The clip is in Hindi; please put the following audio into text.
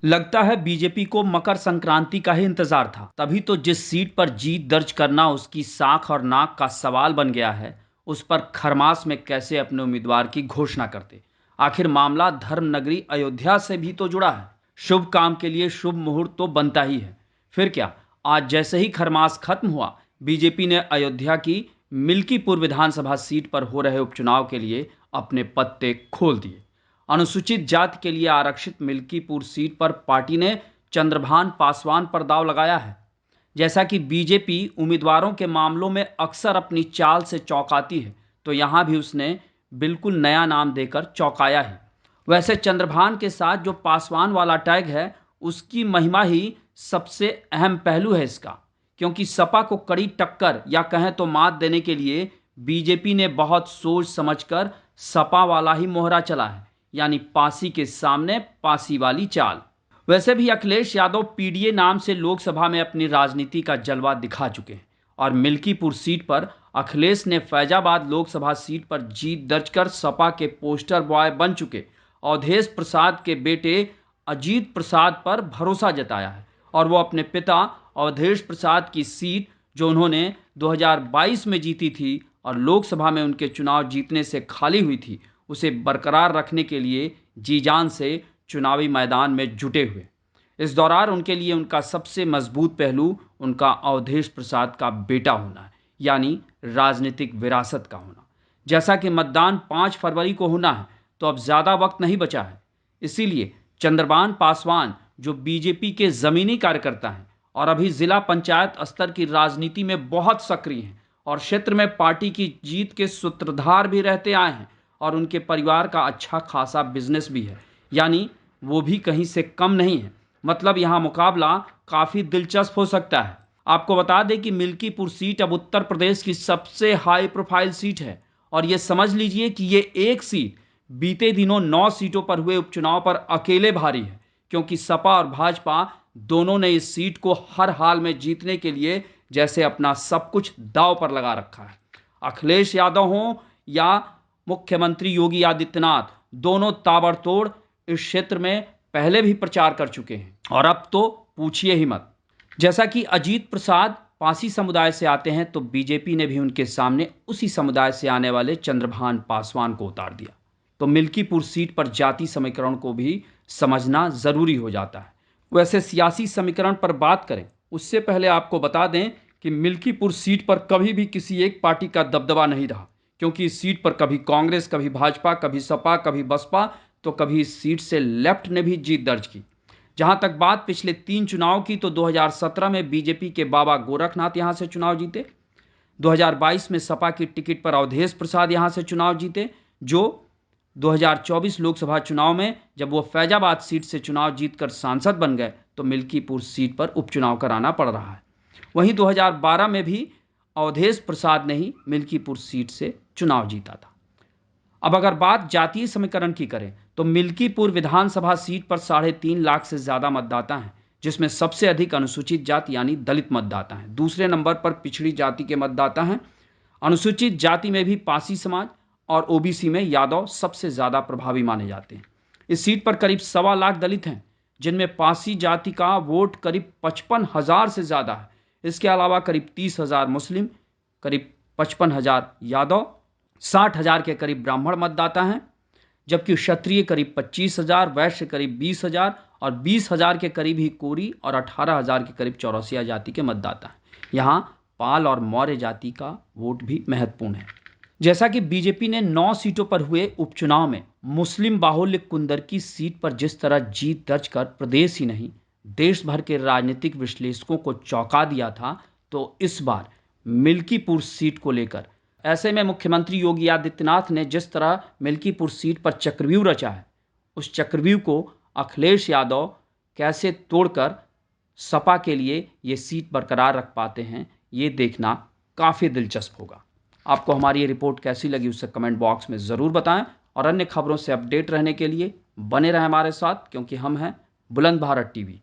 लगता है बीजेपी को मकर संक्रांति का ही इंतजार था। तभी तो जिस सीट पर जीत दर्ज करना उसकी साख और नाक का सवाल बन गया है, उस पर खरमास में कैसे अपने उम्मीदवार की घोषणा करते। आखिर मामला धर्म नगरी अयोध्या से भी तो जुड़ा है। शुभ काम के लिए शुभ मुहूर्त तो बनता ही है। फिर क्या, आज जैसे ही खरमास खत्म हुआ, बीजेपी ने अयोध्या की मिल्कीपुर विधानसभा सीट पर हो रहे उपचुनाव के लिए अपने पत्ते खोल दिए। अनुसूचित जाति के लिए आरक्षित मिल्कीपुर सीट पर पार्टी ने चंद्रभान पासवान पर दांव लगाया है। जैसा कि बीजेपी उम्मीदवारों के मामलों में अक्सर अपनी चाल से चौंकाती है, तो यहां भी उसने बिल्कुल नया नाम देकर चौंकाया है। वैसे चंद्रभान के साथ जो पासवान वाला टैग है, उसकी महिमा ही सबसे अहम पहलू है इसका, क्योंकि सपा को कड़ी टक्कर या कहें तो मात देने के लिए बीजेपी ने बहुत सोच समझकर सपा वाला ही मोहरा चला है, यानी पासी के सामने पासी वाली चाल। वैसे भी अखिलेश यादव पीडीए नाम से लोकसभा में अपनी राजनीति का जलवा दिखा चुके हैं और मिल्कीपुर सीट पर अखिलेश ने फैजाबाद लोकसभा सीट पर जीत दर्ज कर सपा के पोस्टर बॉय बन चुके अवधेश प्रसाद के बेटे अजीत प्रसाद पर भरोसा जताया है और वो अपने पिता अवधेश प्रसाद की सीट, जो उन्होंने 2022 में जीती थी और लोकसभा में उनके चुनाव जीतने से खाली हुई थी, उसे बरकरार रखने के लिए जी जान से चुनावी मैदान में जुटे हुए। इस दौरान उनके लिए उनका सबसे मजबूत पहलू उनका अवधेश प्रसाद का बेटा होना है, यानी राजनीतिक विरासत का होना। जैसा कि मतदान 5 फरवरी को होना है, तो अब ज़्यादा वक्त नहीं बचा है। इसीलिए चंद्रभान पासवान, जो बीजेपी के ज़मीनी कार्यकर्ता हैं और अभी जिला पंचायत स्तर की राजनीति में बहुत सक्रिय हैं और क्षेत्र में पार्टी की जीत के सूत्रधार भी रहते आए हैं और उनके परिवार का अच्छा खासा बिजनेस भी है, यानी वो भी कहीं से कम नहीं है। मतलब यहाँ मुकाबला काफ़ी दिलचस्प हो सकता है। आपको बता दें कि मिल्कीपुर सीट अब उत्तर प्रदेश की सबसे हाई प्रोफाइल सीट है और ये समझ लीजिए कि ये एक सीट बीते दिनों 9 सीटों पर हुए उपचुनाव पर अकेले भारी है, क्योंकि सपा और भाजपा दोनों ने इस सीट को हर हाल में जीतने के लिए जैसे अपना सब कुछ दांव पर लगा रखा है। अखिलेश यादव हों या मुख्यमंत्री योगी आदित्यनाथ, दोनों ताबड़तोड़ इस क्षेत्र में पहले भी प्रचार कर चुके हैं और अब तो पूछिए ही मत। जैसा कि अजीत प्रसाद पासी समुदाय से आते हैं, तो बीजेपी ने भी उनके सामने उसी समुदाय से आने वाले चंद्रभान पासवान को उतार दिया। तो मिल्कीपुर सीट पर जाति समीकरण को भी समझना जरूरी हो जाता है। वैसे सियासी समीकरण पर बात करें उससे पहले आपको बता दें कि मिल्कीपुर सीट पर कभी भी किसी एक पार्टी का दबदबा नहीं रहा, क्योंकि इस सीट पर कभी कांग्रेस, कभी भाजपा, कभी सपा, कभी बसपा, तो कभी इस सीट से लेफ्ट ने भी जीत दर्ज की। जहां तक बात पिछले 3 चुनाव की, तो 2017 में बीजेपी के बाबा गोरखनाथ यहां से चुनाव जीते। 2022 में सपा की टिकट पर अवधेश प्रसाद यहां से चुनाव जीते, जो 2024 लोकसभा चुनाव में जब वो फैजाबाद सीट से चुनाव जीतकर सांसद बन गए, तो मिल्कीपुर सीट पर उपचुनाव कराना पड़ रहा है। वहीं 2012 में भी अवधेश प्रसाद ने ही मिल्कीपुर सीट से चुनाव जीता था। अब अगर बात जातीय समीकरण की करें, तो मिल्कीपुर विधानसभा सीट पर 3.5 लाख से ज्यादा मतदाता हैं, जिसमें सबसे अधिक अनुसूचित जाति यानी दलित मतदाता हैं। दूसरे नंबर पर पिछड़ी जाति के मतदाता हैं। अनुसूचित जाति में भी पासी समाज और ओबीसी में यादव सबसे ज्यादा प्रभावी माने जाते हैं। इस सीट पर करीब 1.25 लाख दलित हैं, जिनमें पासी जाति का वोट करीब 55,000 से ज्यादा है। इसके अलावा करीब 30,000 मुस्लिम, करीब 55,000 यादव, 60,000 के करीब ब्राह्मण मतदाता हैं, जबकि क्षत्रिय करीब 25,000, वैश्य करीब 20,000 और 20,000 के करीब ही कोरी और 18,000 के करीब चौरसिया जाति के मतदाता हैं। यहाँ पाल और मौर्य जाति का वोट भी महत्वपूर्ण है। जैसा कि बीजेपी ने 9 सीटों पर हुए उपचुनाव में मुस्लिम बाहुल्य कुंदरकी सीट पर जिस तरह जीत दर्ज कर प्रदेश ही नहीं देश भर के राजनीतिक विश्लेषकों को चौंका दिया था, तो इस बार मिल्कीपुर सीट को लेकर ऐसे में मुख्यमंत्री योगी आदित्यनाथ ने जिस तरह मिल्कीपुर सीट पर चक्रव्यूह रचा है, उस चक्रव्यूह को अखिलेश यादव कैसे तोड़कर सपा के लिए ये सीट बरकरार रख पाते हैं, ये देखना काफ़ी दिलचस्प होगा। आपको हमारी ये रिपोर्ट कैसी लगी उससे कमेंट बॉक्स में ज़रूर बताएं और अन्य खबरों से अपडेट रहने के लिए बने रहें हमारे साथ, क्योंकि हम हैं बुलंद भारत टीवी।